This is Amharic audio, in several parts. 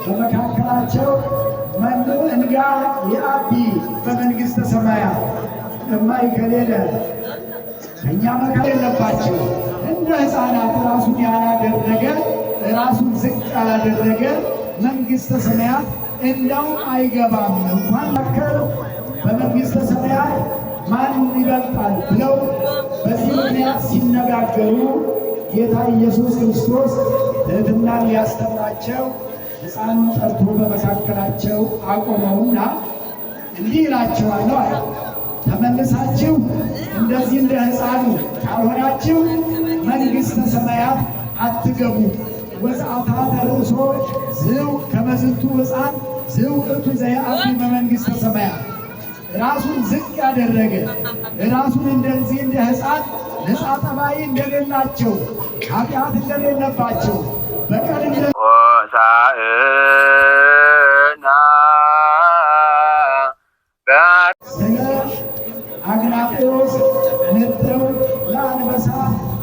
በመካከላቸው መኑ እንጋ የአቢ በመንግሥተ ሰማያት የማይከሌለ ከእኛ መካከል የለባቸው እንደ ሕፃናት ራሱን ያላደረገ ራሱን ዝቅ ያላደረገ መንግሥተ ሰማያት እንዳው አይገባም። እንኳን መካከል በመንግሥተ ሰማያት ማን ይበልጣል ብለው በዚህ ምክንያት ሲነጋገሩ ጌታ ኢየሱስ ክርስቶስ ትሕትናን ሊያስተምራቸው ሕፃኑን ጠርቶ በመካከላቸው አቆመውና እንዲህ ይላቸዋል አለ። ተመልሳችሁ እንደዚህ እንደ ሕፃኑ ካልሆናችሁ መንግሥተ ሰማያት አትገቡ። ወፀአታ ተርእሶ ዝው ከመዝንቱ ሕፃን ዝው እቱ ዘየአቢ በመንግሥተ ሰማያት ራሱን ዝቅ ያደረገ ራሱን እንደዚህ እንደ ሕፃን ነፃ ጠባይ እንደሌላቸው ኃጢአት እንደሌለባቸው በቀር ስለ አግናጤዎስ ንጥረው ለአንበሳ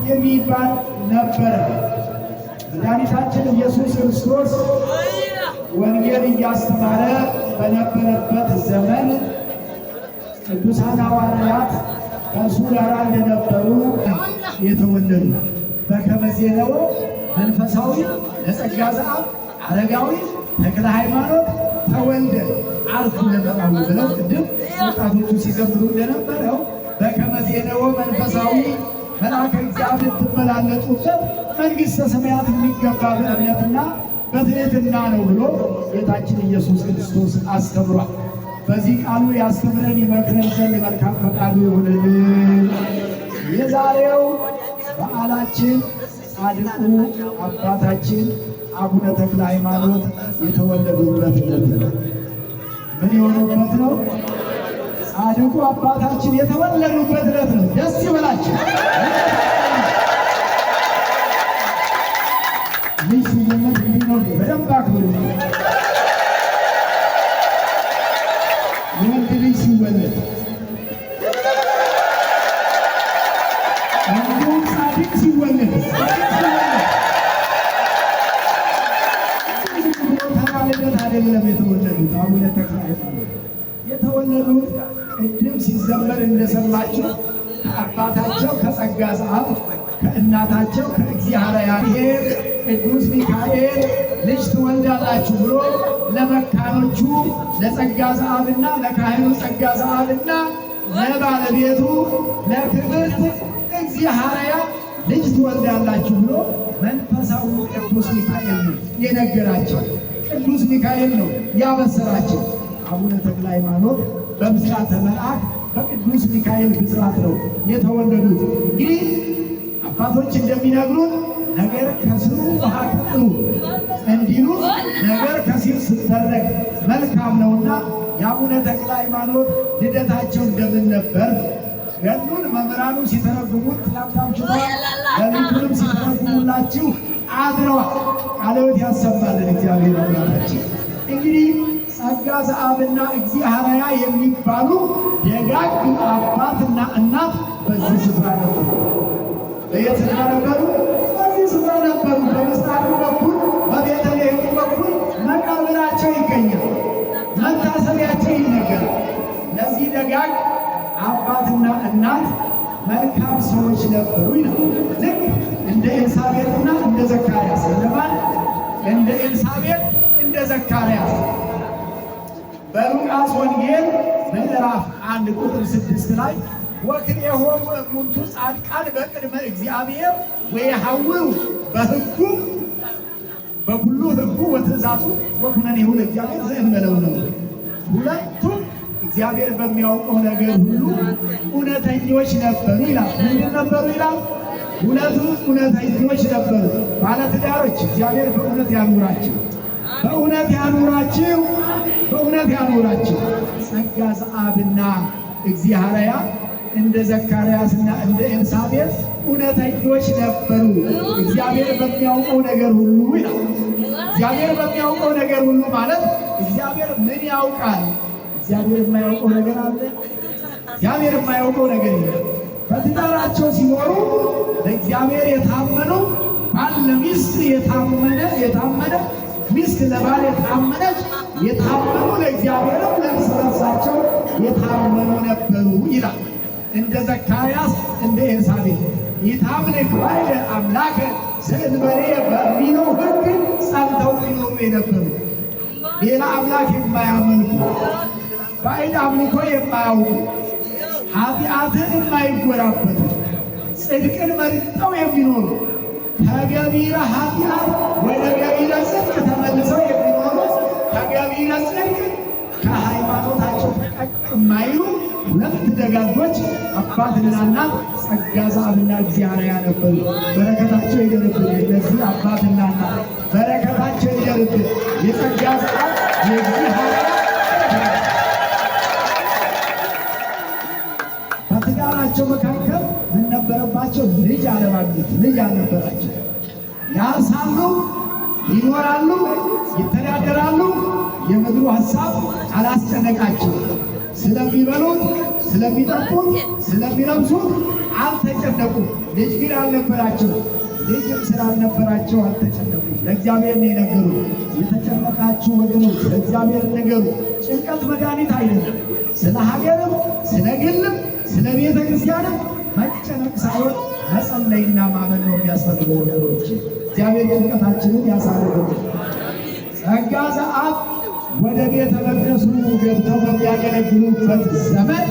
የሚባል ነበረ። መድኃኒታችን ኢየሱስ ክርስቶስ ወንጌል እያስተማረ በነበረበት ዘመን ቅዱሳን ሐዋርያት ከእርሱ ጋር እንደነበሩ የተወለዱ በከመ ዜነዎ መንፈሳዊ ለጸጋ ዘአብ አረጋዊ ተክለ ሃይማኖት ተወልደ አርኩ ለመቃው ብለው ቅድም ወጣቶቹ ሲዘምሩ እንደነበረው በከመ ዜነዎ መንፈሳዊ መልአከ እግዚአብሔር ትመላለጡበት መንግሥተ ሰማያት የሚገባ በእምነትና በትሕትና ነው ብሎ ጌታችን ኢየሱስ ክርስቶስ አስተምሯል። በዚህ ቃሉ ያስተምረን ይመክረን ዘንድ መልካም ፈቃዱ ይሁንልን። የዛሬው በዓላችን ጻድቁ አባታችን አቡነ ተክለ ሃይማኖት የተወለዱበት ዕለት ነው። ምን የሆኑበት ነው? ጻድቁ አባታችን የተወለዱበት ዕለት ነው። ደስ ይበላችሁ። ልጅ ሲወለድ እንዲኖር በደንብ አክብሩ። የወንድ ልጅ ሲወለድ እንዲሁም ጻድቅ ሲወለድ ተባለለት አይደለም የተወለዱት። አቡነ ተክለ ሃይማኖት የተወለዱት ቅድም ሲዘመር እንደሰማችሁ ከአባታቸው ከጸጋ ዘአብ ከእናታቸው ከእግዚአብሔር ቅዱስ ሚካኤል ልጅ ትወልዳላችሁ ብሎ ለመካኖቹ ለጸጋ ዘአብና ለካህኑ ጸጋ ዘአብና ለባለቤቱ ለክብርት እግዚአብሔር ልጅ ትወልዳላችሁ ብሎ መንፈሳዊ ቅዱስ ሚካኤል ነው የነገራቸው። ቅዱስ ሚካኤል ነው ያበሰራቸው። አቡነ ተክለ ሃይማኖት በምስራተ መልአክ በቅዱስ ሚካኤል ብስራት ነው የተወለዱት። እንግዲህ አባቶች እንደሚነግሩን ነገር ከስሩ ውሃ ቅጥሉ እንዲሉ ነገር ከሲር ሲደረግ መልካም ነውና የአቡነ ተክለ ሃይማኖት ልደታቸው እንደምን ነበር? ገድሉን መምህራኑ ሲተረጉሙት ትናንት አምሽተዋል። ሌሊቱንም ሲተረጉሙላችሁ አድረዋል። ቃለ ሕይወት ያሰማልን እግዚአብሔር አምላካችን። እንግዲህ ጸጋ ዘአብና እግዚአብሔር የሚባሉ ደጋግ አባትና እናት በዚህ ስፍራ ነበሩ። በየት ስፍራ ነበሩ? በዚህ ስፍራ ነበሩ። በምስራቁ በኩል በቤተልሔም በኩል መቃብራቸው ይገኛል። መታሰቢያቸው ይነገራል። ለዚህ ደጋግ አባትና እናት መልካም ሰዎች ነበሩ ይላል። ልክ እንደ ኤልሳቤጥና እንደ ዘካርያስ ለማን? እንደ ኤልሳቤጥ እንደ ዘካርያስ በሉቃስ ወንጌል ምዕራፍ 1 ቁጥር 6 ላይ ወክልኤሆሙ እሙንቱ ጻድቃን በቅድመ እግዚአብሔር ወየሐውሩ በሕጉ በኩሉ ሕጉ ወትእዛዙ ወኩነኔሁ ለእግዚአብሔር ዘእንበለው ነው። ሁለቱም እግዚአብሔር በሚያውቀው ነገር ሁሉ እውነተኞች ነበሩ ይላል። ምንድን ነበሩ ይላል? ሁለቱም እውነተኞች ነበሩ። ባለትዳሮች እግዚአብሔር በእውነት ያኑራቸው፣ በእውነት ያኑራቸው፣ በእውነት ያኑራቸው። ጸጋ ዘአብና እግዚአብሔር እንደ ዘካርያስና እንደ ኤልሳቤጥ እውነተኞች ነበሩ። እግዚአብሔር በሚያውቀው ነገር ሁሉ ይላል። እግዚአብሔር በሚያውቀው ነገር ሁሉ ማለት እግዚአብሔር ምን ያውቃል? እግዚአብሔር የማያውቀው ነገር አለ? እግዚአብሔር የማያውቀው ነገር የለም። በትዳራቸው ሲኖሩ ለእግዚአብሔር የታመኑ ባል ለሚስት የታመነ ሚስት ለባል የታመነች የታመኑ ለእግዚአብሔርም ለእርስ በርሳቸው የታመኑ ነበሩ ይላል። እንደ ዘካርያስ እንደ ኤልሳቤጥ ይታምልክ ባይለ አምላከ ዘእንበሌ በሚለው ሕግ ጸንተው ይኖሩ የነበሩ ሌላ አምላክ የማያመልኩ ባዕድ አምልኮ የማያውቁ ኃጢአትን የማይጎራበቱ ጽድቅን መርጠው የሚኖሩ ከገቢረ ኃጢአት ወደ ገቢረ ጽድቅ ተመልሰው የሚኖሩ ከገቢረ ጽድቅ ከሃይማኖታቸው ፈቀቅ የማይሉ ሁለት ደጋጎች አባትና እናት ጸጋ ዘአብና እግዚአብሔር ነበሩ። በረከታቸው ይደርብን። እነዚህ አባትና እናት በረከታቸው ይደርብን። የጸጋ ዘአብ የእግዚአብሔር በትዳራቸው መካከል ምን ነበረባቸው? ልጅ አለማግኘት። ልጅ አልነበራቸው። ያርሳሉ፣ ይኖራሉ፣ ይተዳደራሉ። የምድሩ ሀሳብ አላስጨነቃቸው። ስለሚበሉት፣ ስለሚጠጡት፣ ስለሚለብሱት አልተጨነቁም። ልጅ ግን አልነበራቸው። ልጅም ስላልነበራቸው አልተጨነቁም። ለእግዚአብሔር ነው የነገሩ። የተጨነቃችሁ ወገኖች ለእግዚአብሔር ነገሩ። ጭንቀት መድኃኒት አይደለም። ስለ ሀገርም፣ ስለ ግልም፣ ስለ ቤተ ክርስቲያንም መጨነቅ ሳይሆን መጸለይና ማመን ነው የሚያስፈልገው ወገኖች። እግዚአብሔር ጭንቀታችንን ያሳርፍልን። ጸጋ ዘአብ ወደ ቤተ መቅደሱ ገብተው በሚያገለግሉበት ዘመን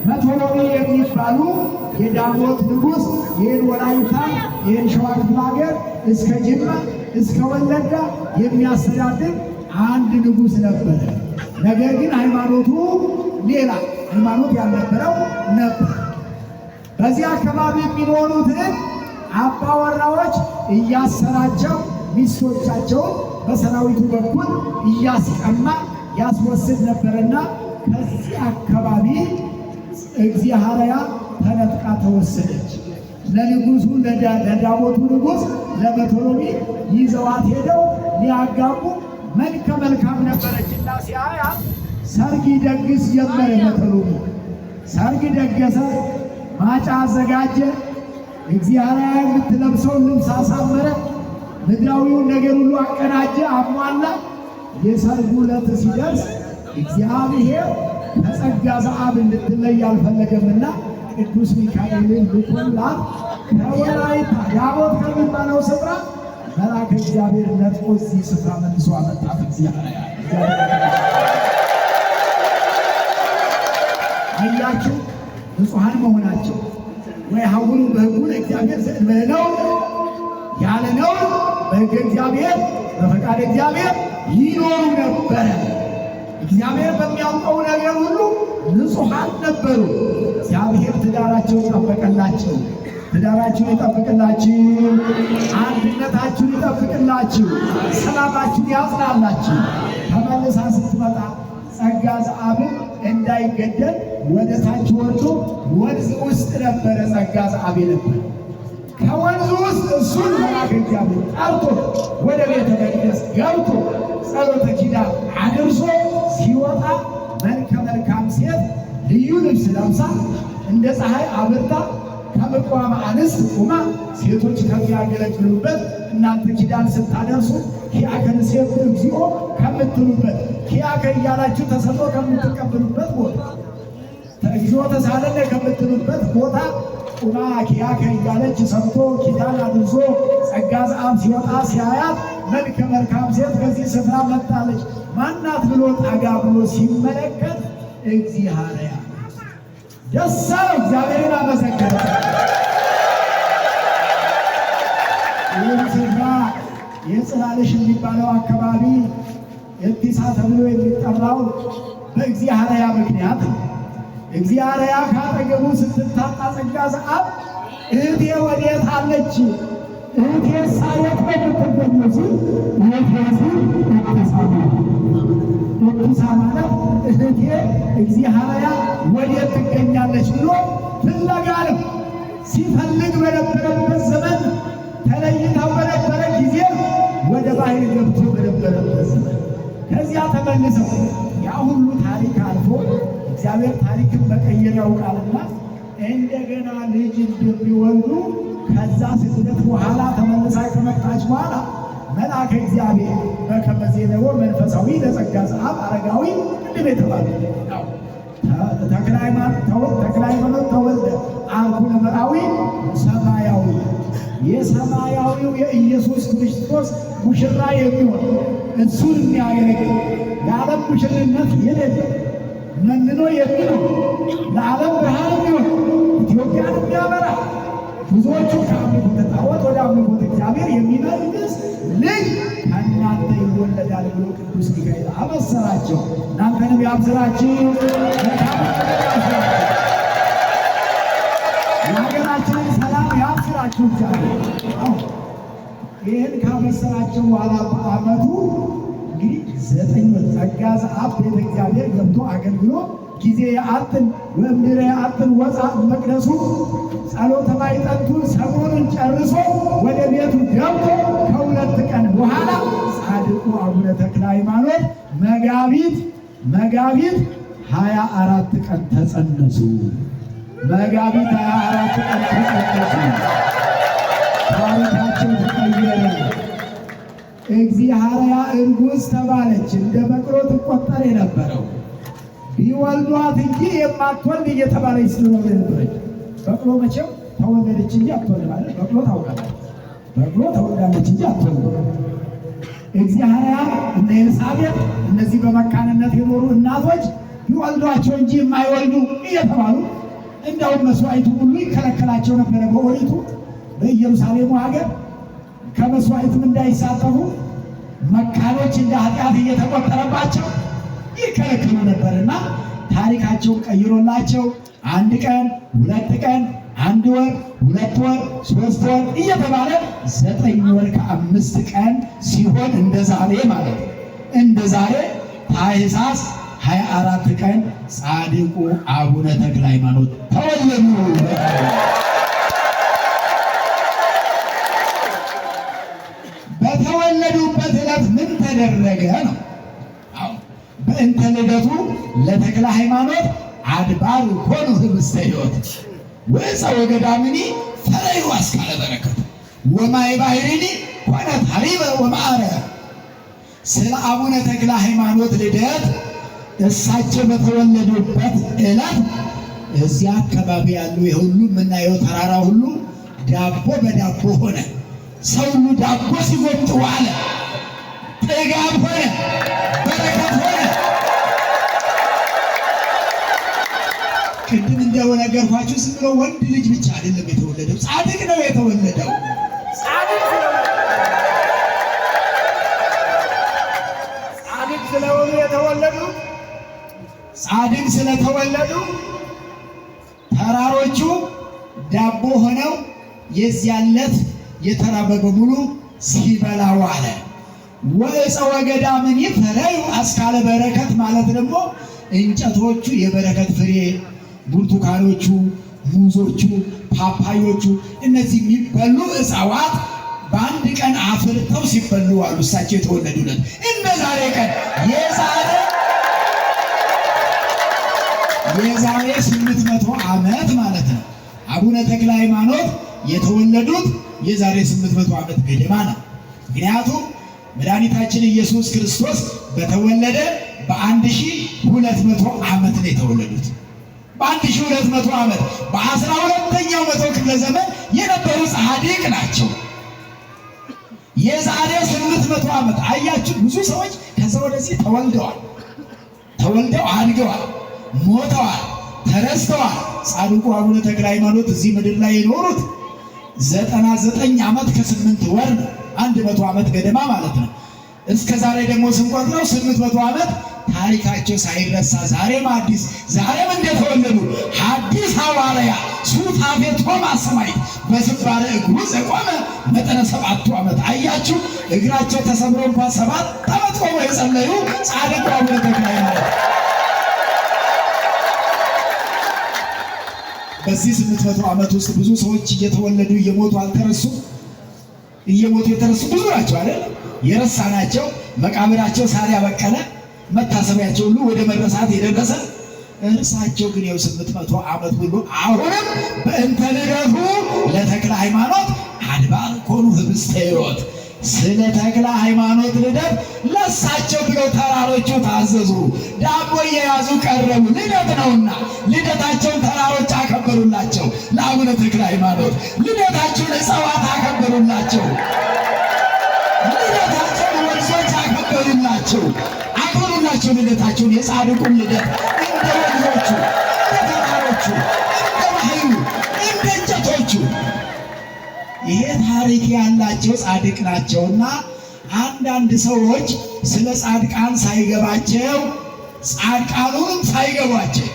መቶሎሚ የሚባሉ የዳሞት ንጉሥ ይህን ወላይታ ይህን ሸዋ ክፍለ ሀገር እስከ ጅማ እስከ ወለጋ የሚያስተዳድር አንድ ንጉሥ ነበረ። ነገር ግን ሃይማኖቱ ሌላ ሃይማኖት ያልነበረው ነበር። በዚህ አካባቢ የሚኖሩትን አባወራዎች እያሰራቸው ሚስቶቻቸውን በሰራዊቱ በኩል እያስቀማ ያስወስድ ነበርና ከዚህ አካባቢ እግዚአብሔር ተነጥቃ ተወሰደች። ለንጉሱ ለዳሞቱ ንጉሥ ለመቶሎሚ ይዘዋት ሄደው ሊያጋቡ መልከ መልካም ነበረችና ሲያያት ሰርግ ደግስ ጀመረ። መቶሎሚ ሰርግ ደገሰ፣ ማጫ አዘጋጀ፣ እግዚአብሔር የምትለብሰውን ልብስ አሳመረ፣ ምድራዊውን ነገር ሁሉ አቀናጀ፣ አሟላ። የሰርጉ ዕለት ሲደርስ እግዚአብሔር ከጸጋ ዘአብ እንድትለይ አልፈለገምና ቅዱስ ሚካኤልን ልኮላት ከወላይታ ዳሞት ከሚባለው ስፍራ መልአከ እግዚአብሔር ነጥቆ እዚህ ስፍራ መልሶ አመጣት። እግዚአብሔር አያችሁ ንጹሐን መሆናቸው ወይ ሀውሩ በሕጉ ለእግዚአብሔር ዘእንበለው ያለ ነው። በሕገ እግዚአብሔር በፈቃድ እግዚአብሔር ይኖሩ ነበረ። እግዚአብሔር በሚያውቀው ነገር ሁሉ ንጹሐን ነበሩ። እግዚአብሔር ትዳራቸውን ጠበቀላቸው። ትዳራችሁን ይጠብቅላችሁ፣ አንድነታችሁን ይጠብቅላችሁ፣ ሰላማችሁን ያጽናላችሁ። ተመልሳ ስትመጣ ጸጋ ዘአብን እንዳይገደል ወደ ታች ወርዶ ወንዝ ውስጥ ነበረ ጸጋ ዘአብ ነበር። ከወንዙ ውስጥ እሱን መልአከ እግዚአብሔር ጠርቶ ወደ ቤተ መቅደስ ገብቶ ጸሎተ ኪዳን አድርሶ ሲወጣ መልከ መልካም ሴት ልዩ ልብስ ለብሳ እንደ ፀሐይ አብርታ ከምቋም አንስት ቁማ ሴቶች ከሚያገለግሉበት እናንተ ኪዳን ስታደርሱ ኪያከ ንሴብ እግዚኦ ከምትሉበት ኪያከ እያላችሁ ተሰጦ ከምትቀበሉበት ቦታ እግዚኦ ተሳለነ ከምትሉበት ቦታ ቁማ ኪያከ እያለች ሰምቶ ኪዳን አድርሶ ጸጋ ዘአብ ሲወጣ ሲያያት መልከ መልካም ሴት ከዚህ ስፍራ መጣለች። ማናት ብሎ ጠጋ ብሎ ሲመለከት እግዚአብሔር ደስ አለው። እግዚአብሔርን አመሰገነ። ይህም ስፍራ የጽላልሽ የሚባለው አካባቢ እቲሳ ተብሎ የሚጠራው በእግዚአብሔር ምክንያት ነው። እግዚአብሔር ካጠገቡ ስትታጣ ጸጋ ዘአብ እህቴ ወዴት አለች? እህቴ ሳየት በምትገኘው ሲል እህቴ ሲል እቲሳ ማለት እህቴ እግዚአብሔር ወዴት ትገኛለች ብሎ ፍለጋ ነው። ሲፈልግ በነበረበት ዘመን ተለይታው በነበረ ጊዜ ወደ ባህር ገብቶ በነበረበት ዘመን ከዚያ ተመልሰው ያ ሁሉ ታሪክ አልፎ እግዚአብሔር ታሪክን መቀየር ያውቃልና እንደገና ልጅ እንደሚወልዱ ከዛ ስደት በኋላ ተመልሳ ከመጣች በኋላ መልአከ እግዚአብሔር በከመ ዜነዎ መንፈሳዊ ለጸጋ ዘአብ አረጋዊ እንዲህ የተባለ ተክለ ሃይማኖት ተወልደ አርኩነ መራዊ ሰማያዊ የሰማያዊው የኢየሱስ ክርስቶስ ሙሽራ የሚሆን እሱን የሚያገለግል የዓለም ሙሽርነት የሌለ መንኖ የሚኖር ለዓለም ብርሃን የሚሆን ኢትዮጵያን የሚያበራ ብዙዎቹ ከአምልኮተ ጣዖት ወደ አምልኮተ እግዚአብሔር የሚመልስ ልጅ ከእናንተ ይወለዳል ብሎ ቅዱስ ሚካኤል አበሰራቸው። እናንተንም ያብስራችሁ። የሀገራችንን ሰላም ያብስራችሁ እግዚአብሔር። ይህን ካበሰራቸው በኋላ በዓመቱ እንግዲህ 9 ወር ጸጋ ዘአብ ቤተ እግዚአብሔር ገብቶ አገልግሎ ጊዜ የአጥን ወእምድኅረ የአጥን ወፃ መቅደሱ ጸሎተ ማዕጠንቱን ሰሞኑን ጨርሶ ወደ ቤቱ ገብቶ ከ2 ቀን በኋላ ጻድቁ አቡነ ተክለ ሃይማኖት መጋቢት 24 ቀን ተጸነሱ። መጋቢት 24 ቀን ተጸነሱ። ታሪካቸው ተቀየረ። እግዚአብሔር እርጉዝ ተባለች። እንደ በቅሎ ትቆጠር የነበረው ቢወልዷት እንጂ የማትወልድ እየተባለች ስለሆነ ነበረች። በቅሎ መቼም ተወለደች እንጂ አትወልድ ማለት በቅሎ ታውቃለች። በቅሎ ተወልዳለች እንጂ አትወልድ። እግዚአብሔር እንደ ኤልሳቤጥ እነዚህ በመካንነት የኖሩ እናቶች ቢወልዷቸው እንጂ የማይወልዱ እየተባሉ እንደውም መስዋዕቱ ሁሉ ይከለከላቸው ነበረ። በኦሪቱ በኢየሩሳሌሙ ሀገር ከመስዋዕቱም እንዳይሳተፉ መካኖች እንደ ኃጢአት እየተቆጠረባቸው ይከለክሉ ነበርና ታሪካቸውን ቀይሮላቸው 1 ቀን 2 ቀን 1 ወር 2 ወር 3 ወር እየተባለ 9 ወር ከ5 ቀን ሲሆን እንደ ዛሬ ማለት እንደ ዛሬ ታኅሳስ 24 ቀን ጻድቁ አቡነ ተክለ ሃይማኖት ተወለዱ። በተወለዱበት ዕለት ምን ተደረገ ነው? በእንተ ልደቱ ለተክለ ሃይማኖት አድባር ኮኑ ህብስተ ሕይወት ወዕፀ ወገዳምኒ ፈረዩ አስካለ በረከት ወማየ ባሕርኒ ኮነት ሀሪበ ወመዓረ። ስለ አቡነ ተክለ ሃይማኖት ልደት እሳቸው በተወለዱበት ዕለት እዚያ አካባቢ ያሉ የሁሉ የምናየው ተራራ ሁሉ ዳቦ በዳቦ ሆነ። ሰው ሁሉ ዳቦ ሲጎምጥ ዋለ። ጥጋብ ሆነ፣ በረከት ሆነ። ቅድም እንደነገርኳችሁ ዝም ብሎ ወንድ ልጅ ብቻ አይደለም የተወለደው፣ ጻድቅ ነው የተወለደው። ጻድቅ ስለሆኑ የተወለዱ ጻድቅ ስለተወለዱ ተራሮቹ ዳቦ ሆነው የዚያን ዕለት የተራበ በሙሉ ሲበላ ዋለ። ወዕፀ ወገዳምኒ ፈረዩ አስካለ በረከት ማለት ደግሞ እንጨቶቹ የበረከት ፍሬ፣ ብርቱካኖቹ፣ ሙዞቹ፣ ፓፓዮቹ እነዚህ የሚበሉ እጽዋት በአንድ ቀን አፍርተው ሲበሉ ዋሉ። እሳቸው የተወለዱለት እንደ ዛሬ ቀን የዛሬ 800 ዓመት ማለት ነው። አቡነ ተክለ ሃይማኖት የተወለዱት የዛሬ 800 ዓመት ገደማ ነው። ምክንያቱም መድኃኒታችን ኢየሱስ ክርስቶስ በተወለደ በ1200 ዓመት ነው የተወለዱት። በ1200 ዓመት በ12ኛው መቶ ክፍለ ዘመን የነበሩ ጻድቅ ናቸው። የዛሬ 800 ዓመት አያችሁ። ብዙ ሰዎች ከዛ ወደዚህ ተወልደው አድገዋል፣ ሞተዋል፣ ተረስተዋል። ጻድቁ አቡነ ተክለ ሃይማኖት እዚህ ምድር ላይ የኖሩት 99 ዓመት ከ8 ወር ነው። 100 ዓመት ገደማ ማለት ነው። እስከ ዛሬ ደግሞ ስንቆጥረው 800 ዓመት ታሪካቸው ሳይረሳ ዛሬም እንደተወለዱ ሐዲስ ሐዋርያ ሱታፌ ቶማስ ሰማዕት በስባረ እግሩ ዘቆመ መጠነ 7 ዓመት። አያችሁ፣ እግራቸው ተሰብሮ እንኳን 7 ዓመት ቆመው የጸለዩ ጻድቁ አቡነ ተክለ ሃይማኖት በዚህ 800 ዓመት ውስጥ ብዙ ሰዎች እየተወለዱ እየሞቱ አልተረሱም። እየሞቱ የተረሱ ብዙ ናቸው አይደል? የረሳናቸው መቃብራቸው ሳር ያበቀለ መታሰቢያቸው ሁሉ ወደ መረሳት የደረሰ እርሳቸው ግን ያው 800 ዓመት ሁሉ አሁንም በእንተ ልደቱ ለተክለ ሃይማኖት አድባር ኮኑ ህብስተ ሕይወት ስለ ተክለ ሃይማኖት ልደት ለሳቸው ብለው ተራሮቹ ታዘዙ። ዳቦ እየያዙ ቀረቡ። ልደት ነውና ልደታቸውን ተራሮች አከበሩላቸው። ለአቡነ ተክለ ሃይማኖት ልደታቸውን እጽዋት አከበሩላቸው። ልደታቸውን ወንዞች አከበሩላቸው። ልደታቸውን የጻድቁን ልደት እንደ ወንዞቹ፣ እንደ ተራሮቹ፣ እንደ ባህሩ፣ እንደ እንጨቶቹ ይሄ ታሪክ ያላቸው ጻድቅ ናቸውና አንዳንድ ሰዎች ስለ ጻድቃን ሳይገባቸው ጻድቃኑንም ሳይገባቸው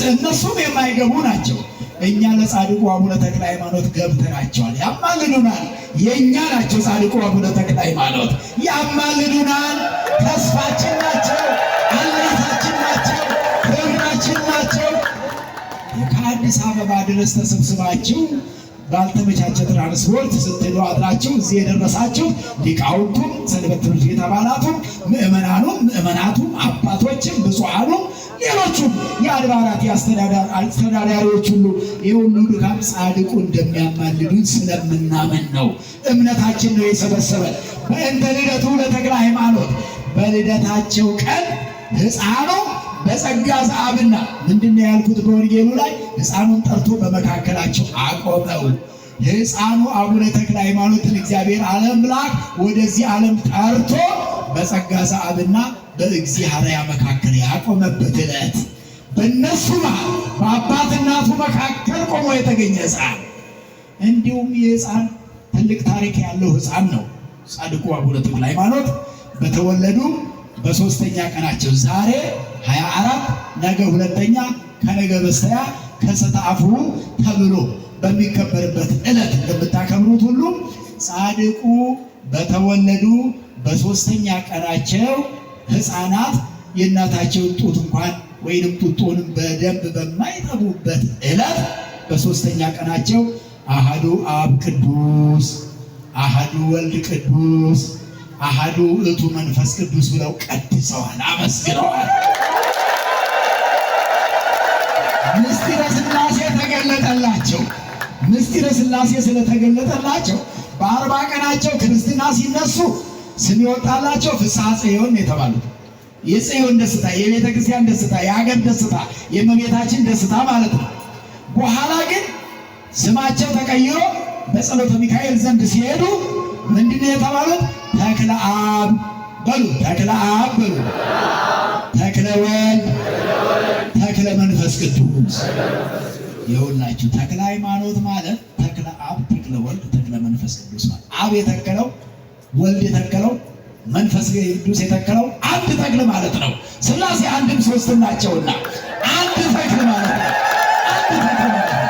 እነሱም የማይገቡ ናቸው። እኛ ለጻድቁ አቡነ ተክለ ሃይማኖት ገብተናቸዋል። ያማልዱናል። የእኛ ናቸው። ጻድቁ አቡነ ተክለ ሃይማኖት ያማልዱናል። ተስፋችን ናቸው። አለኝታችን ናቸው። ክብራችን ናቸው። ከአዲስ አበባ ድረስ ተሰብስባችሁ ባልተመቻቸ ትራንስፖርት ስትሉ አድራችሁ እዚህ የደረሳችሁ ሊቃውንቱም፣ ሰንበት ትምህርት ቤት አባላቱም፣ ምእመናቱም፣ አባቶችም፣ ብፁዓኑም፣ ሌሎቹም የአድባራት አስተዳዳሪዎች ሁሉ የሁሉ ድካም ጻድቁ እንደሚያማልዱን ስለምናምን ነው። እምነታችን ነው የሰበሰበን። በእንተ ልደቱ ለተክለ ሃይማኖት በልደታቸው ቀን ሕፃኑ በጸጋ ዘአብና ምንድነው ያልኩት? በወንጌሉ ላይ ሕፃኑን ጠርቶ በመካከላቸው አቆመው። ሕፃኑ አቡነ ተክለ ሃይማኖትን እግዚአብሔር አምላክ ወደዚህ ዓለም ጠርቶ በጸጋ ዘአብና በእግዚአብሔር መካከል ያቆመበት ዕለት በእነሱ መሃል በአባት እናቱ መካከል ቆሞ የተገኘ ሕፃን። እንዲሁም የሕፃን ትልቅ ታሪክ ያለው ሕፃን ነው። ጻድቁ አቡነ ተክለ ሃይማኖት በተወለዱ በሶስተኛ ቀናቸው ዛሬ 24 ነገ ሁለተኛ ከነገ በስተያ ከሰዓቱ ተብሎ በሚከበርበት ዕለት እንደምታከብሩት ሁሉ ጻድቁ በተወለዱ በሶስተኛ ቀናቸው ሕፃናት የእናታቸውን ጡት እንኳን ወይንም ጡጦንም በደንብ በማይጠቡበት ዕለት በሶስተኛ ቀናቸው አሐዱ አብ ቅዱስ፣ አሐዱ ወልድ ቅዱስ፣ አሐዱ ውእቱ መንፈስ ቅዱስ ብለው ቀድሰዋል፣ አመስግነዋል። ምስጢረ ሥላሴ ተገለጠላቸው። ምስጢረ ሥላሴ ስለተገለጠላቸው በ40 ቀናቸው ክርስትና ሲነሱ ስም ይወጣላቸው ፍስሐ ጽዮን የተባሉት የጽዮን ደስታ፣ የቤተ ክርስቲያን ደስታ፣ የሀገር ደስታ፣ የእመቤታችን ደስታ ማለት ነው። በኋላ ግን ስማቸው ተቀይሮ በጸሎተ ሚካኤል ዘንድ ሲሄዱ ምንድነው የተባሉት? ተክለ አብ በሉ፣ ተክለ አብ በሉ፣ ተክለ ወልድ፣ ተክለ መንፈስ ቅዱስ። የሁላችሁ ተክለ ሃይማኖት ማለት ተክለ አብ፣ ተክለ ወልድ፣ ተክለ መንፈስ ቅዱስ ማለት አብ የተከለው ወልድ የተከለው መንፈስ ቅዱስ የተከለው አንድ ተክል ማለት ነው። ሥላሴ አንድም ሶስትም ናቸውና አንድ ተክል ማለት ነው። አንድ ተክል ማለት ነው።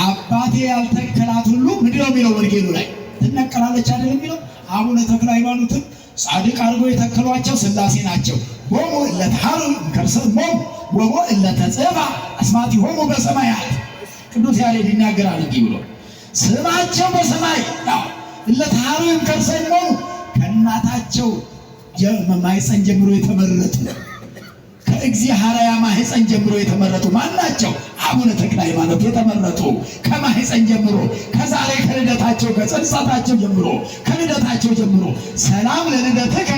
አባቴ ያልተከላት ሁሉ ምንድን ነው የሚለው ወንጌሉ ላይ ትነቀላለች አይደል የሚለው። አቡነ ተክለ ሃይማኖትም ጻድቅ አድርገው የተከሏቸው ሥላሴ ናቸው። ሆሞ ለተሐሩ ከርሰሞም ወቦ ለተጽባ አስማቲሆሙ በሰማያት ቅዱስ ያሬድ ይናገራል እንዲህ ብሎ ስማቸው በሰማይ ነው። ለተሐሩ ከርሰሞም ከእናታቸው ማኅፀን ጀምሮ የተመረጡ ከእግዚአብሔር ማኅፀን ጀምሮ የተመረጡ ማናቸው? አቡነ ተክለ ሃይማኖት የተመረጡ ከማኅፀን ጀምሮ ከዛሬ ከልደታቸው ከጽንሰታቸው ጀምሮ ከልደታቸው ጀምሮ ሰላም ለልደትከ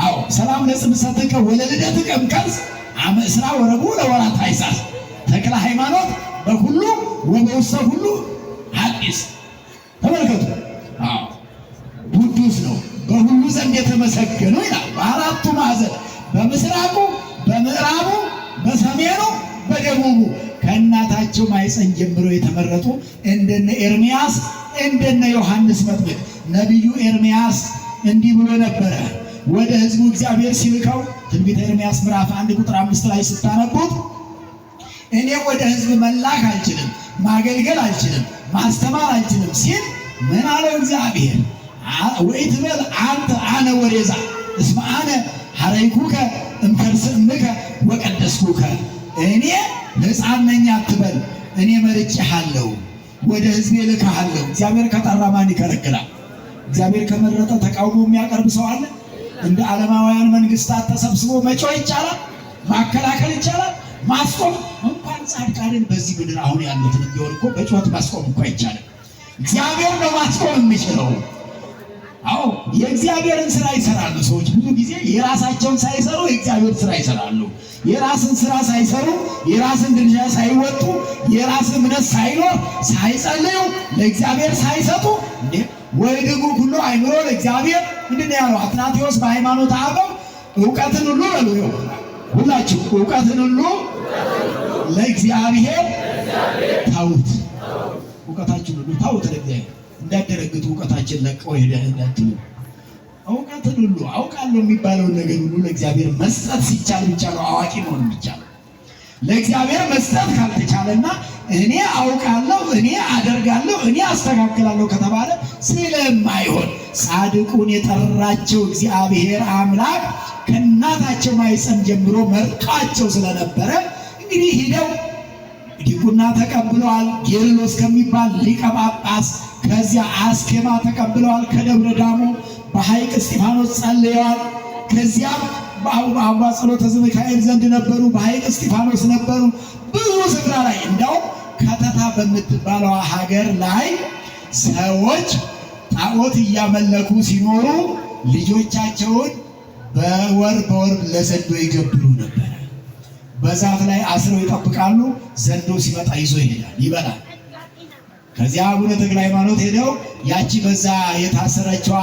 አዎ ሰላም ለጽንሰትከ ወለልደትከ እምከርስ አመ እስራ ወረቡዕ ለወራት ታኅሣሥ ተክለ ሃይማኖት በሁሉ ወበውስተ ሁሉ ሐዲስ። ተመልከቱ። አዎ ቅዱስ ነው፣ በሁሉ ዘንድ የተመሰገኑ ይላል። በአራቱ ማዕዘን በምስራቁ፣ በምዕራቡ፣ በሰሜኑ፣ በደቡቡ ከእናታቸው ማኅፀን ጀምሮ የተመረጡ እንደነ ኤርምያስ እንደነ ዮሐንስ መጥምቅ። ነቢዩ ኤርምያስ እንዲህ ብሎ ነበረ ወደ ሕዝቡ እግዚአብሔር ሲልከው ትንቢተ ኤርምያስ ምዕራፍ 1 ቁጥር 5 ላይ ስታነቡት እኔ ወደ ሕዝብ መላክ አልችልም፣ ማገልገል አልችልም፣ ማስተማር አልችልም ሲል ምን አለው እግዚአብሔር? ወኢትበል አንተ አነ ወሬዛ እስመ አነ ሐረይኩከ እምከርሰ እምከ ወቀደስኩከ። እኔ ሕፃን ነኝ አትበል፣ እኔ መርጬሃለሁ፣ ወደ ሕዝቤ ልክሃለሁ። እግዚአብሔር ከጠራ ማን ይከለክላል? እግዚአብሔር ከመረጠ ተቃውሞ የሚያቀርብ ሰው አለ? እንደ ዓለማውያን መንግስታት ተሰብስቦ መጮህ ይቻላል? ማከላከል ይቻላል? ማስቆም እንኳን ጻድቃንን በዚህ ምድር አሁን ያሉትን ቢሆን እኮ በጩኸት ማስቆም እኮ አይቻልም። እግዚአብሔር ነው ማስቆም የሚችለው። አዎ የእግዚአብሔርን ስራ ይሰራሉ ሰዎች። ብዙ ጊዜ የራሳቸውን ሳይሰሩ የእግዚአብሔር ስራ ይሰራሉ። የራስን ስራ ሳይሰሩ፣ የራስን ድርሻ ሳይወጡ፣ የራስ እምነት ሳይኖር፣ ሳይጸልዩ፣ ለእግዚአብሔር ሳይሰጡ ወይ ደግሞ ሁሉ አይምሮ ለእግዚአብሔር ምንድን ያለው አትናቴዎስ በሃይማኖት አበው እውቀትን ሁሉ በሉ ሁላችሁ እውቀትን ሁሉ ለእግዚአብሔር ታውት። እውቀታችን ሁሉ ታውት ለእግዚአብሔር እንዳደረግቱ እውቀታችን ለቀው ሄደን እንዳትሉ። እውቀትን ሁሉ አውቃለሁ የሚባለውን ነገር ሁሉ ለእግዚአብሔር መስጠት ሲቻል ብቻ ነው አዋቂ መሆን የሚቻለው። ለእግዚአብሔር መስጠት ካልተቻለና እኔ አውቃለሁ፣ እኔ አደርጋለሁ፣ እኔ አስተካክላለሁ ከተባለ ስለማይሆን ጻድቁን የጠራቸው እግዚአብሔር አምላክ ከእናታቸው ማኅፀን ጀምሮ መርጧቸው ስለነበረ እንግዲህ ሂደው ዲቁና ተቀብለዋል። ጌርሎስ ከሚባል ሊቀ ጳጳስ፣ ከዚያ አስኬማ ተቀብለዋል። ከደብረ ዳሞ በሐይቅ እስጢፋኖስ ጸልየዋል። ከዚያም በአባ ጸሎተ ሚካኤል ዘንድ ነበሩ። በሐይቅ እስጢፋኖስ ነበሩ። ብዙ ስፍራ ላይ እንዲያውም ከተታ በምትባለው ሀገር ላይ ሰዎች ጣዖት እያመለኩ ሲኖሩ ልጆቻቸውን በወር ለዘንዶ ይገብሩ ነበር። በዛፍ ላይ አስረው ይጠብቃሉ። ዘንዶ ሲመጣ ይዞ ይሄዳል፣ ይበላል። ከዚያ አቡነ ተክለ ሃይማኖት ሄደው ያቺ በዛ የታሰረችዋ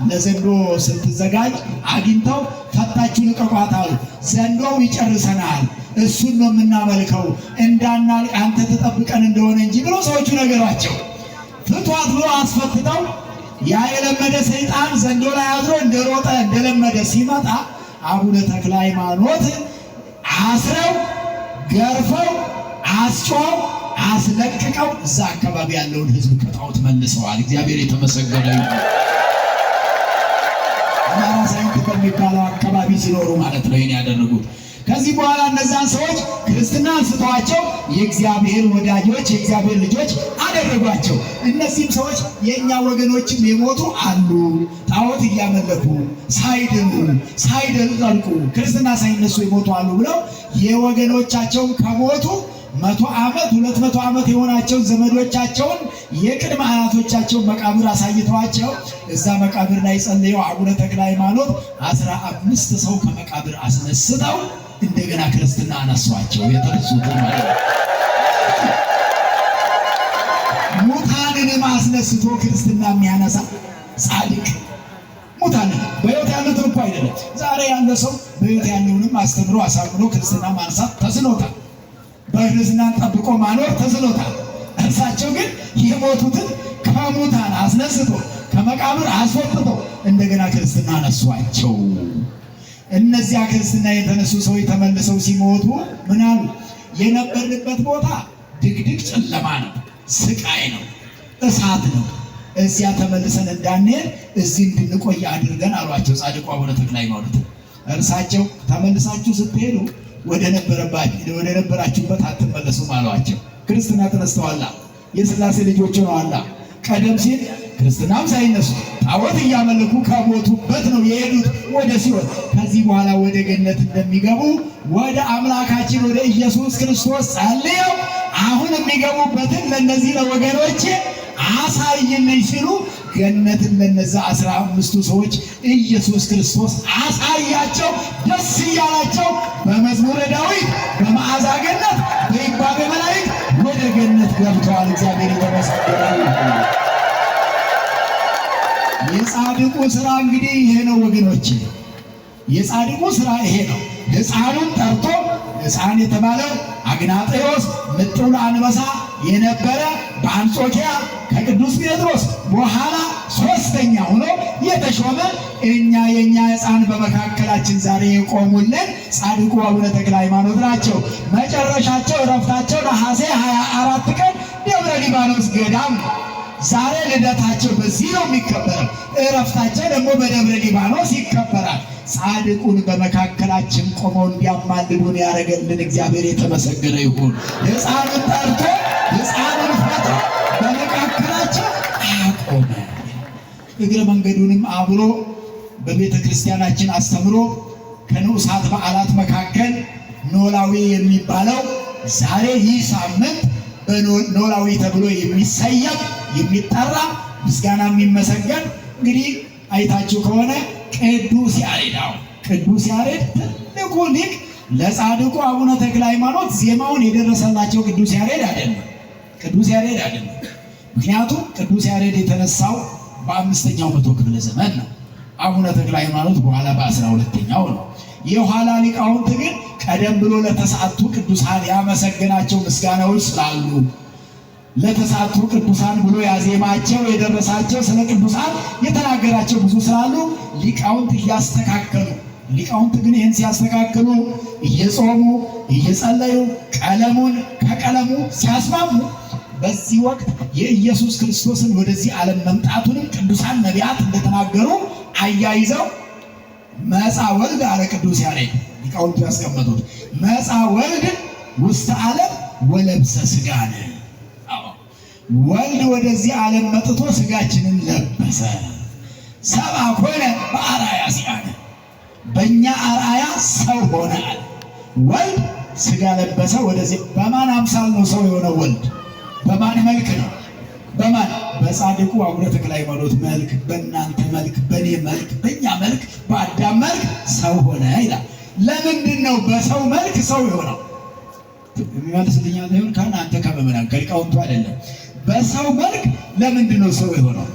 ለዘንዶ ስትዘጋጅ አግኝተው ፈታችሁ ልቀቋት አሉ። ዘንዶው ይጨርሰናል፣ እሱን ነው የምናመልከው፣ እንዳናልቅ አንተ ተጠብቀን እንደሆነ እንጂ ብሎ ሰዎቹ ነገሯቸው። ፍቷት ብሎ አስፈትተው ያ የለመደ ሰይጣን ዘንዶ ላይ አድሮ እንደሮጠ እንደለመደ ሲመጣ አቡነ ተክለ ሃይማኖት አስረው ገርፈው አስጮው አስለቅቀው እዛ አካባቢ ያለውን ሕዝብ ከጣዖት መልሰዋል። እግዚአብሔር የተመሰገነ ይሁን። አማራ ሳይንት በሚባለው አካባቢ ሲኖሩ ማለት ነው ይሄን ያደረጉት። ከዚህ በኋላ እነዛን ሰዎች ክርስትና አንስተዋቸው የእግዚአብሔር ወዳጆች የእግዚአብሔር ልጆች አደረጓቸው። እነዚህም ሰዎች የእኛ ወገኖችም የሞቱ አሉ፣ ጣዖት እያመለኩ ሳይድኑ ሳይደልቁ ክርስትና ሳይነሱ የሞቱ አሉ ብለው የወገኖቻቸውን ከሞቱ 100 ዓመት 200 ዓመት የሆናቸው ዘመዶቻቸውን የቅድመ አያቶቻቸውን መቃብር አሳይተዋቸው እዛ መቃብር ላይ ጸልየው አቡነ ተክለ ሃይማኖት 15 ሰው ከመቃብር አስነስተው እንደገና ክርስትና አነሷቸው። የተነሱት ማለት ነው። ሙታንንም አስነስቶ ክርስትና የሚያነሳ ጻድቅ ሙታንን በሕይወት ያሉትን እኮ አይደለም። ዛሬ ያለ ሰው በሕይወት ያለውንም አስተምሮ አሳምኖ ክርስትና ማንሳት ተስኖታል። በክርስትናን ጠብቆ ማኖር ተስኖታል። እርሳቸው ግን የሞቱትን ከሙታን አስነስቶ ከመቃብር አስወጥቶ እንደገና ክርስትና አነሷቸው። እነዚያ ክርስትና የተነሱ ሰዎች ተመልሰው ሲሞቱ ምን አሉ? የነበርንበት ቦታ ድቅድቅ ጨለማ ነው፣ ስቃይ ነው፣ እሳት ነው። እዚያ ተመልሰን እንዳንሄድ እዚህ እንድንቆይ አድርገን አሏቸው ጻድቁ አቡነ ተክለ ሃይማኖት። እርሳቸው ተመልሳችሁ ስትሄዱ ወደ ነበራችሁበት አትመለሱም አሏቸው። ክርስትና ተነስተዋላ፣ የሥላሴ ልጆች ሆነዋላ። ቀደም ሲል ክርስትናም ሳይነሱ ጣዖት እያመለኩ ከሞቱበት ነው የሄዱት ወደ ሲኦል። ከዚህ በኋላ ወደ ገነት እንደሚገቡ ወደ አምላካችን ወደ ኢየሱስ ክርስቶስ ጸልየው አሁን የሚገቡበትን ለነዚህ ለወገኖቼ አሳይልኝ ሲሉ ገነትን ለነዛ 15ቱ ሰዎች ኢየሱስ ክርስቶስ አሳያቸው። ደስ እያላቸው በመዝሙረ ዳዊት በመዓዛ ገነት በይባቤ መላእክት ወደ ገነት ገብተዋል። እግዚአብሔር የተመሰገነ ይሁን። የጻድቁ ስራ እንግዲህ ይሄ ነው ወገኖቼ፣ የጻድቁ ስራ ይሄ ነው። ሕፃኑን ጠርቶ ሕፃን የተባለው አግናጤዎስ ምጥውለ አንበሳ የነበረ በአንጾኪያ ከቅዱስ ጴጥሮስ በኋላ ሦስተኛ ሆኖ የተሾመ የኛ ሕፃን በመካከላችን ዛሬ የቆሙልን ጻድቁ አቡነ ተክለ ሃይማኖት ናቸው። መጨረሻቸው ዕረፍታቸው ነሐሴ 24 ቀን ደብረ ሊባኖስ ገዳም ነው። ዛሬ ልደታቸው በዚህ ነው የሚከበረው። ዕረፍታቸው ደግሞ በደብረ ሊባኖስ ይከበራል። ጻድቁን በመካከላችን ቆመው እንዲያማልዱን ያደረገልን እግዚአብሔር የተመሰገነ ይሁን። ሕፃኑን ጠርቶ ሕፃኑን ፈጥሮ በመካከላችን አቆመ። እግረ መንገዱንም አብሮ በቤተ ክርስቲያናችን አስተምሮ ከንዑሳት በዓላት መካከል ኖላዊ የሚባለው ዛሬ ይህ ሳምንት በኖላዊ ተብሎ የሚሰየም የሚጠራ ምስጋና የሚመሰገን እንግዲህ አይታችሁ ከሆነ ቅዱስ ያሬድ ቅዱስ ያሬድ ትልቁ ሊቅ ለጻድቁ አቡነ ተክለ ሃይማኖት ዜማውን የደረሰላቸው ቅዱስ ያሬድ አይደለም። ምክንያቱም ቅዱስ ያሬድ የተነሳው በ5ኛው መቶ ክፍለ ዘመን ነው። አቡነ ተክለ ሃይማኖት በኋላ በ12ኛው ነው። የኋላ ሊቃውንት ግን ቀደም ብሎ ለተሰዓቱ ቅዱሳን ያመሰገናቸው ምስጋናዎች ስላሉ ለተሰዓቱ ቅዱሳን ብሎ ያዜማቸው የደረሳቸው ስለ ቅዱሳን የተናገራቸው ብዙ ስላሉ ሊቃውንት እያስተካከሉ ሊቃውንት ግን ይህን ሲያስተካክሉ እየጾሙ እየጸለዩ ቀለሙን ከቀለሙ ሲያስማሙ በዚህ ወቅት የኢየሱስ ክርስቶስን ወደዚህ ዓለም መምጣቱንም ቅዱሳን ነቢያት እንደተናገሩ አያይዘው መጻ ወልድ አለ ቅዱስ ያሬድ ሊቃውንቱ ያስቀመጡት መጻ ወልድ ውስተ ዓለም ወለብሰ ሥጋነ። ወልድ ወደዚህ ዓለም መጥቶ ሥጋችንን ለበሰ። ሰብአ ኮነ በአርአያ ዚአነ በእኛ አርአያ ሰው ሆነ አለ። ወልድ ሥጋ ለበሰ ወደዚህ። በማን አምሳል ነው ሰው የሆነው ወልድ? በማን መልክ ነው? በማን? በጻድቁ አቡነ ተክለ ሃይማኖት መልክ፣ በእናንተ መልክ፣ በእኔ መልክ፣ በእኛ መልክ፣ በአዳም መልክ ሰው ሆነ ይላል። ለምንድን ነው በሰው መልክ ሰው የሆነው? የሚመልስልኛ ሆን ከእናንተ ከመመናን ከሊቃውንቱ አይደለም። በሰው መልክ ለምንድን ነው ሰው የሆነው?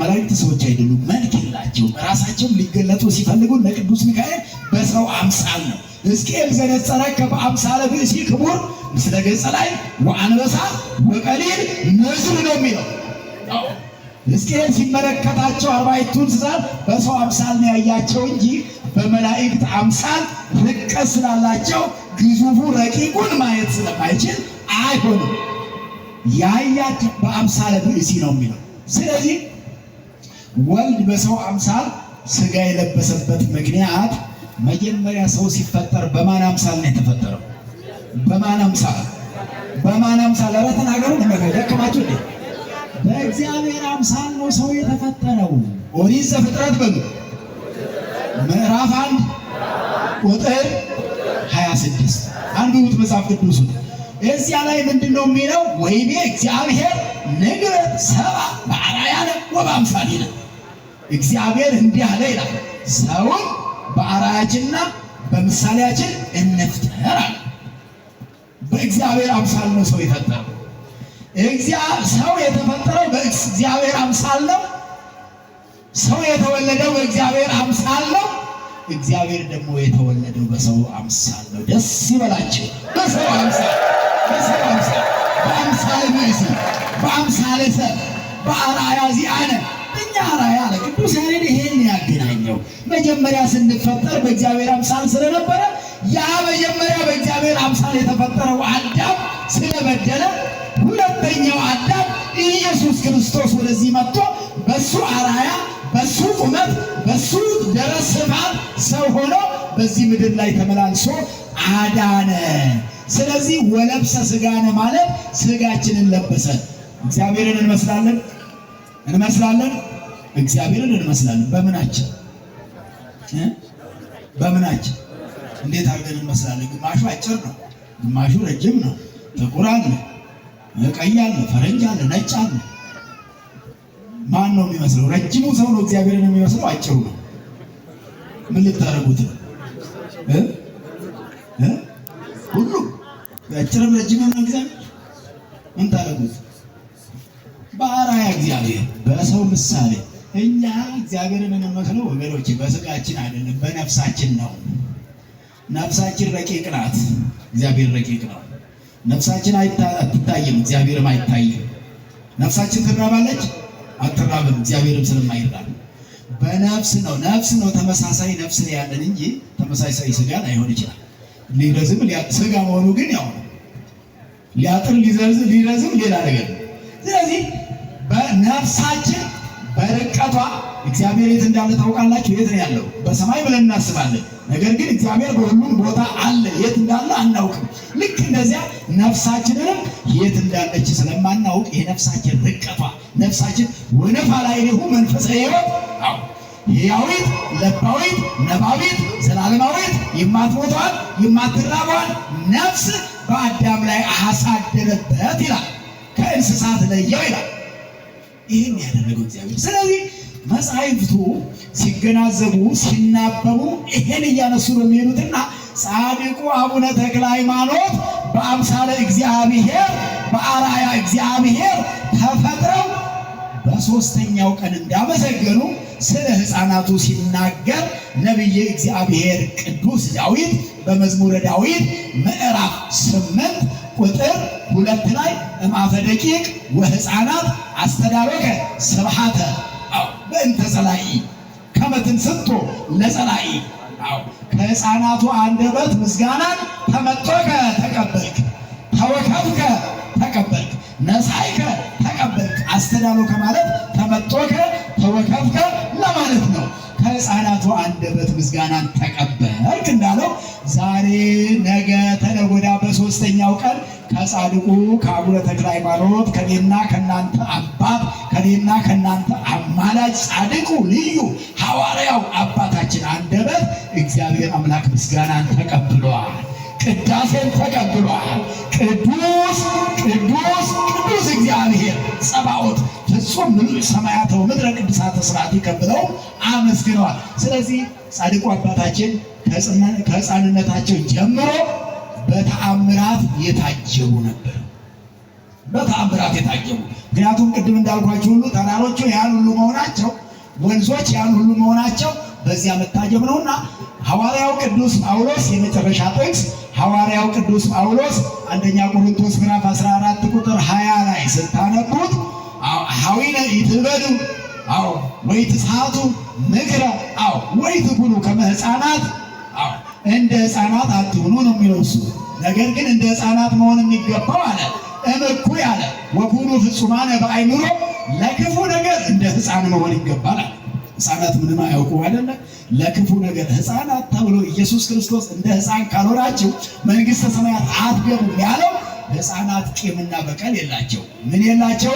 መላእክት ሰዎች አይደሉም፣ መልክ የላቸውም። ራሳቸውም ሊገለጡ ሲፈልጉ ለቅዱስ ሚካኤል በሰው አምሳል ነው። ሕዝቅኤል ዘነጸረከ በአምሳለ ብእሲ ክቡር ምስለ ገጸ ላይ ወአንበሳ ወቀሊል ንስር ነው የሚለው። ሕዝቅኤል ሲመለከታቸው 40ቱ እንስሳት በሰው አምሳል ነው ያያቸው እንጂ በመላእክት አምሳል ርቀት ስላላቸው ግዙፉ ረቂቁን ማየት ስለማይችል አይሆንም። ያያቸው በአምሳለ ብእሲ ነው የሚለው። ስለዚህ ወልድ በሰው አምሳል ሥጋ የለበሰበት ምክንያት መጀመሪያ ሰው ሲፈጠር በማን አምሳል ነው የተፈጠረው? በማን አምሳል? ኧረ ተናገሩ። ደከማችሁ እንዴ? በእግዚአብሔር አምሳል ነው ሰው የተፈጠረው። ኦሪት ዘፍጥረት በሉ ምዕራፍ 1 ቁጥር 26 አንብቡት መጽሐፍ ቅዱስ። እዚያ ላይ ምንድን ነው የሚለው? ወይቤ እግዚአብሔር ንግበር ሰብአ በአርአያነ ወበአምሳሊነ። እግዚአብሔር እንዲህ አለ ይላል፣ ሰውን በአርአያችንና በምሳሌያችን እንፍጠር አለ። በእግዚአብሔር አምሳል ነው ሰው የፈጠረው። ሰው የተፈጠረው በእግዚአብሔር አምሳል ነው። ሰው የተወለደው በእግዚአብሔር አምሳል ነው። እግዚአብሔር ደግሞ የተወለደው በሰው አምሳል ነው። ደስ ይበላቸው። በሰው አምሳል በአምሳለ ብእሲ በአምሳለ ሰብ በአርአያ ዚአነ እኛ አርአያ አለ ቅዱስ ያሬድ። ይሄን ያገናኘው መጀመሪያ ስንፈጠር በእግዚአብሔር አምሳል ስለነበረ ያ መጀመሪያ በእግዚአብሔር አምሳል የተፈጠረው አዳም ስለበደለ ሁለተኛው አዳም ኢየሱስ ክርስቶስ ወደዚህ መጥቶ በሱ አርአያ በሱ ቁመት በሱ ደረስ ስፋት ሰው ሆኖ በዚህ ምድር ላይ ተመላልሶ አዳነ። ስለዚህ ወለብሰ ሥጋነ ማለት ሥጋችንን ለበሰ። እግዚአብሔርን እንመስላለን እግዚአብሔርን እንመስላለን። በምናችን እንዴት አድርገን እንመስላለን? ግማሹ አጭር ነው፣ ግማሹ ረጅም ነው፣ ጥቁር አለ፣ ቀይ አለ፣ ፈረንጅ አለ፣ ነጭ አለ። ማን ነው የሚመስለው? ረጅሙ ሰው ነው እግዚአብሔርን የሚመስለው? አጭሩ ነው? ምን ልታደርጉት ነው? ሁሉም አጭርም ረጅምም ነው እግዚአብሔር። ምን ታደርጉት? በአርአያ እግዚአብሔር በሰው ምሳሌ እኛ እግዚአብሔርን የምንመስለው ወገኖች በሥጋችን አይደለም፣ በነፍሳችን ነው። ነፍሳችን ረቂቅ ናት፣ እግዚአብሔር ረቂቅ ነው። ነፍሳችን አትታይም፣ እግዚአብሔርም አይታይም። ነፍሳችን ትራባለች፣ አትራብም፣ እግዚአብሔርም ስለማይራብ በነፍስ ነው ተመሳሳይ ነፍስ ነው ያለን እንጂ ተመሳሳይ ሥጋ ላይሆን ይችላል። ሊረዝም ሥጋ መሆኑ ግን ያው ሊያጥር ሊረዝም ሌላ ነገር ነው። ስለዚህ በነፍሳችን በርቀቷ እግዚአብሔር የት እንዳለ ታውቃላችሁ? የት ነው ያለው? በሰማይ ብለን እናስባለን። ነገር ግን እግዚአብሔር በሁሉም ቦታ አለ፣ የት እንዳለ አናውቅም። ልክ እንደዚያ ነፍሳችንንም የት እንዳለች ስለማናውቅ የነፍሳችን ርቀቷ ነፍሳችን ወነፋ ላይ ነው መንፈሰ ሕይወት ሕያዊት ለባዊት ነባቢት ዘላለማዊት የማትሞቷን የማትራቧን ነፍስ በአዳም ላይ አሳደረበት ይላል። ከእንስሳት ለየው ይላል። ይህን ያደረገው እግዚአብሔር። ስለዚህ መጻሕፍቱ ሲገናዘቡ ሲናበቡ ይሄን እያነሱ ነው የሚሄዱትና ጻድቁ አቡነ ተክለ ሃይማኖት በአምሳለ እግዚአብሔር በአርአያ እግዚአብሔር ተፈጥረው በሦስተኛው ቀን እንዳመሰገኑ ስለ ሕፃናቱ ሲናገር ነቢየ እግዚአብሔር ቅዱስ ዳዊት በመዝሙረ ዳዊት ምዕራፍ 8 ቁጥር 2 ላይ እምአፈ ደቂቅ ወሕፃናት አስተዳረከ ስብሐተ በእንተ ጸላኢ ከመ ትንሥቶ ለጸላኢ። ከሕፃናቱ አንደበት ምስጋናን ተመጦከ ተቀበልክ፣ ተወከብከ ተቀበልክ፣ ነሳይከ ተቀበልክ። አስተዳሎከ ማለት ተመጦከ ተወከብከ ለማለት ነው። ከሕፃናቱ አንደበት ምስጋናን ተቀበልክ እንዳለው ዛሬ ነገ ተነገ ወዲያ በሦስተኛው ቀን ከጻድቁ ከአቡነ ተክለ ሃይማኖት ከኔና ከናንተ አባት ከኔና ከናንተ አማላጅ ጻድቁ ልዩ ሐዋርያው አባታችን አንደበት እግዚአብሔር አምላክ ምስጋናን ተቀብሏል። ቅዳሴን ተቀብሏል። ቅዱስ ቅዱስ ቅዱስ እግዚአብሔር ጸባኦት ፍጹም ምሉዕ ሰማያተ ወምድረ ቅዱሳተ ሥርዓት ይቀብለው አመስግነዋል። ስለዚህ ጻድቁ አባታችን ከሕፃንነታቸው ጀምሮ በተአምራት የታጀቡ ነበር። በተአምራት የታጀቡ ምክንያቱም ቅድም እንዳልኳቸው ሁሉ ተራሮቹ ያን ሁሉ መሆናቸው፣ ወንዞች ያን ሁሉ መሆናቸው በዚያ መታጀብ ነውና ሐዋርያው ቅዱስ ጳውሎስ የመጨረሻ ጥቅስ ሐዋርያው ቅዱስ ጳውሎስ አንደኛ ቆሮንቶስ ምዕራፍ 14 ቁጥር 20 ላይ ስታነቡት ሐዊነ ይትበሉ ወይትሳቱ ምክረ ወይትኩኑ ከመ ሕፃናት እንደ ሕፃናት አትሁኑ ነው የሚለው እሱ። ነገር ግን እንደ ሕፃናት መሆን የሚገባው አለ እምኩይ አለ ወኩኑ ፍጹማነ በአእምሮ ለክፉ ነገር እንደ ሕፃን መሆን ይገባል። ሕፃናት ምንም አያውቁ አይደለ? ለክፉ ነገር ሕፃናት ተብሎ ኢየሱስ ክርስቶስ እንደ ሕፃን ካልሆናችሁ መንግሥተ ሰማያት አትገቡም ያለው ሕፃናት ቂምና በቀል የላቸው። ምን የላቸው?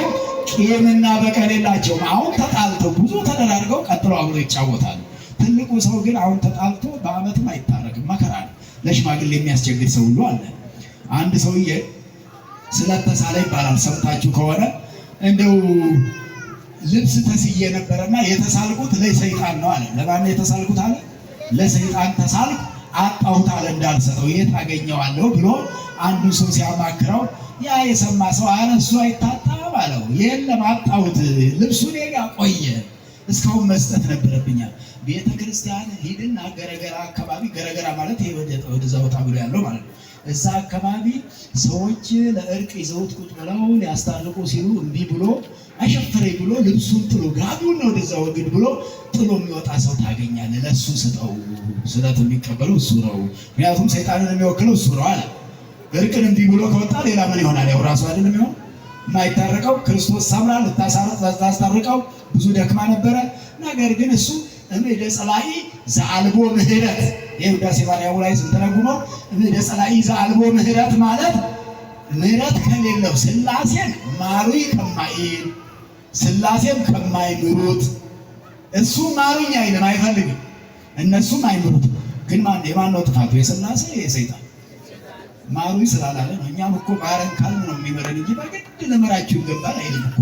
ቂምና በቀል የላቸውም። አሁን ተጣልተው ብዙ ተደራርገው ቀጥለው አብረው ይጫወታሉ። ትልቁ ሰው ግን አሁን ተጣልቶ በዓመትም አይታረቅም፣ መከራ ነው። ለሽማግሌ የሚያስቸግር ሰው ሁሉ አለ። አንድ ሰውዬ ስለተሳለ ይባላል ሰምታችሁ ከሆነ እንደው ልብስ ተስዬ ነበረና የተሳልኩት ለሰይጣን ነው አለ። ለማን የተሳልኩት አለ? ለሰይጣን ተሳልኩ አጣሁት አለ። እንዳልሰጠው የት አገኘዋለሁ ብሎ አንዱ ሰው ሲያማክረው ያ የሰማ ሰው አለ እሱ አይታጣም አለው። የለም አጣሁት፣ ልብሱ እኔ ጋር ቆየ፣ እስካሁን መስጠት ነበረብኛል። ቤተ ክርስቲያን ሂድና ገረገራ አካባቢ፣ ገረገራ ማለት ይሄ ወደዛ ወጣ ብሎ ያለው ማለት ነው። እዛ አካባቢ ሰዎች ለእርቅ ይዘውት ቁጭ ብለው ሊያስታርቁ ሲሉ እምቢ ብሎ አሸፈረኝ ብሎ ልብሱን ጥሎ ጋቢውን ነው ወደዛ ወግድ ብሎ ጥሎ የሚወጣ ሰው ታገኛለህ። ለእሱ ስጠው፣ ስለት የሚቀበለው እሱ ነው። ምክንያቱም ሰይጣንን የሚወክለው እሱ ነው አለ። እርቅን እምቢ ብሎ ከወጣ ሌላ ምን ይሆናል? ያው ራሱ አይደለም ይሆን የማይታረቀው። ክርስቶስ ሰምራ ልታስታርቀው ብዙ ደክማ ነበረ። ነገር ግን እሱ እምደ ጸላኢ ዘአልቦ ምህረት የውዳሴ ማርያም ላይ ስንተረጉመው እምደ ጸላኢ ዘአልቦ ምህረት ማለት ምህረት ከሌለው ሥላሴን ማሩኝ ከማይል ሥላሴም ከማይምሩት እሱ ማሩኝ አይልም፣ አይፈልግም። እነሱም አይምሩት። ግን የማን ነው ጥፋቱ? የሥላሴ የሰይጣን ማሩኝ ስላላለ ነው። እኛም እኮ ማረን ካልን ነው የሚመረን እንጂ በግድ ልመራችሁ ይገባል አይልም እኮ።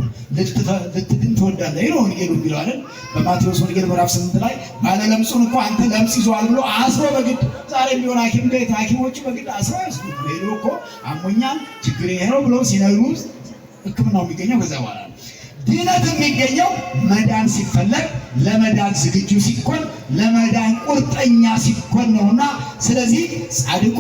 ልትድን ትወዳለህ ነው ወንጌሉ የሚለው አይደል? በማቴዎስ ወንጌል ምዕራፍ 8 ላይ ባለ ለምጹን እኮ አንተ ለምጽ ይዟል ብሎ አስሮ በግድ ዛሬ ቢሆን ሐኪም ቤት ሐኪሞቹ በግድ አስሮ ያስኩት ሄዶ እኮ አሞኛል ችግር ይሄ ነው ብሎ ሲነግሩ ሕክምናው የሚገኘው ከዛ በኋላ ነው። ድነት የሚገኘው መዳን ሲፈለግ ለመዳን ዝግጁ ሲኮን ለመዳን ቁርጠኛ ሲኮን ነውና፣ ስለዚህ ጻድቁ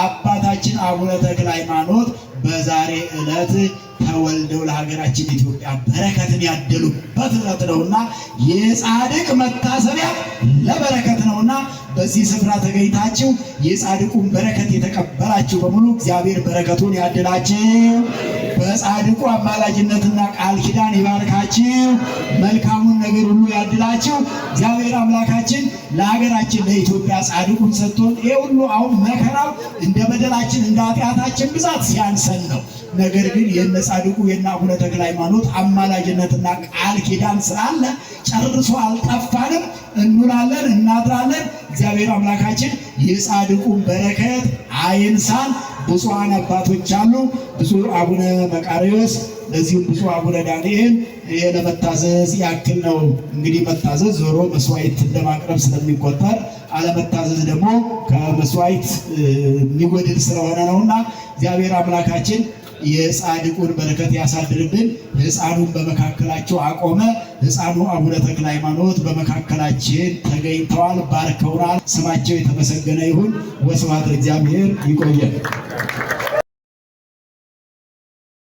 አባታችን አቡነ ተክለ ሃይማኖት በዛሬ ዕለት ተወልደው ለሀገራችን ኢትዮጵያ በረከትን ያደሉበት ዕለት ነውና የጻድቅ መታሰቢያ ለበረከት ነውና በዚህ ስፍራ ተገኝታችሁ የጻድቁን በረከት የተቀበላችሁ በሙሉ እግዚአብሔር በረከቱን ያድላችሁ። በጻድቁ አማላጅነትና ቃል ኪዳን ይባርካችሁ። መልካሙን ነገር ሁሉ ያድላችሁ። እግዚአብሔር አምላካችን ለሀገራችን ለኢትዮጵያ ጻድቁን ሰጥቶን ይሄ ሁሉ አሁን መከራው እንደ በደላችን እንደ ኃጢአታችን ብዛት ሲያንሰን ነው። ነገር ግን የነ ጻድቁ የነ አቡነ ተክለ ሃይማኖት አማላጅነትና ቃል ኪዳን ስላለ ጨርሶ አልጠፋንም። እንውላለን፣ እናድራለን። እግዚአብሔር አምላካችን የጻድቁን በረከት አይንሳን። ብፁዓን አባቶች አሉ። ብፁዕ አቡነ መቃርዮስ ለዚሁም ብፁዕ አቡነ ዳንኤል ለመታዘዝ ያክል ነው። እንግዲህ መታዘዝ ዞሮ መስዋዕት ለማቅረብ ስለሚቆጠር አለመታዘዝ ደግሞ ከመስዋዕት የሚጎድል ስለሆነ ነውና እግዚአብሔር አምላካችን የጻድቁን በረከት ያሳድርብን። ሕፃኑን በመካከላቸው አቆመ። ሕፃኑ አቡነ ተክለ ሃይማኖት በመካከላችን ተገኝተዋል፣ ባርከውናል። ስማቸው የተመሰገነ ይሁን። ወስብሐት ለእግዚአብሔር። ይቆየን።